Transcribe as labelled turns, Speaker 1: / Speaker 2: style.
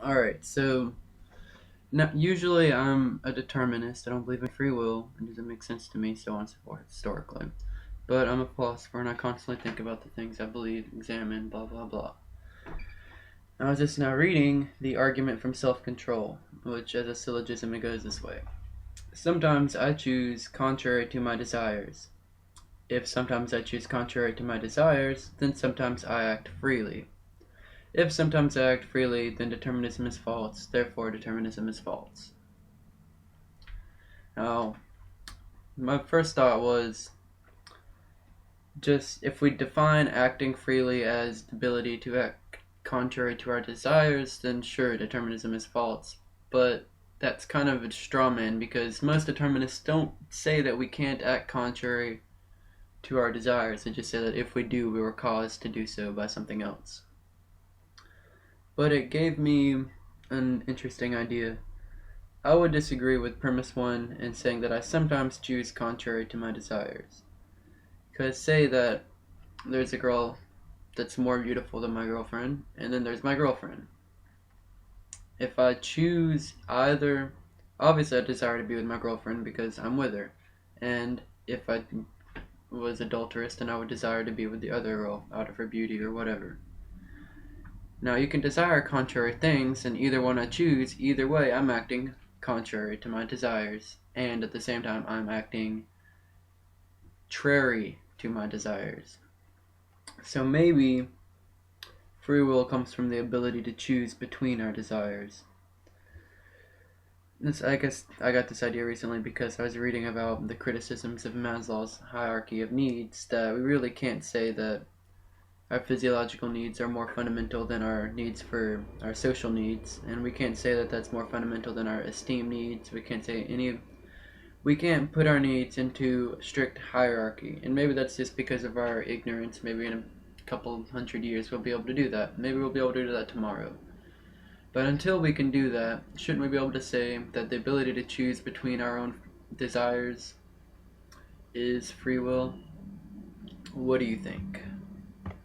Speaker 1: Alright, so usually I'm a determinist. I don't believe in free will. It doesn't make sense to me, so on and so forth, historically. But I'm a philosopher and I constantly think about the things I believe, examine, blah blah blah. I was just now reading the argument from self-control, which as a syllogism it goes this way. Sometimes I choose contrary to my desires. If sometimes I choose contrary to my desires, then sometimes I act freely. If sometimes I act freely, then determinism is false, therefore determinism is false. Now, my first thought was just if we define acting freely as the ability to act contrary to our desires, then sure, determinism is false. But that's kind of a straw man because most determinists don't say that we can't act contrary to our desires. They just say that if we do, we were caused to do so by something else. But it gave me an interesting idea. I would disagree with premise 1 in saying that I sometimes choose contrary to my desires. Because say that there's a girl that's more beautiful than my girlfriend, and then there's my girlfriend. If I choose either, obviously I desire to be with my girlfriend because I'm with her. And if I was adulterous, then I would desire to be with the other girl out of her beauty or whatever. Now you can desire contrary things, and either one I choose, either way I'm acting contrary to my desires, and at the same time I'm acting contrary to my desires. So maybe free will comes from the ability to choose between our desires. I guess I got this idea recently because I was reading about the criticisms of Maslow's hierarchy of needs, that we really can't say that our physiological needs are more fundamental than our needs for our social needs, and we can't say that that's more fundamental than our esteem needs. We can't put our needs into strict hierarchy, and maybe that's just because of our ignorance. Maybe in a couple hundred years we'll be able to do that. Maybe we'll be able to do that tomorrow. But until we can do that, shouldn't we be able to say that the ability to choose between our own desires is free will? What do you think?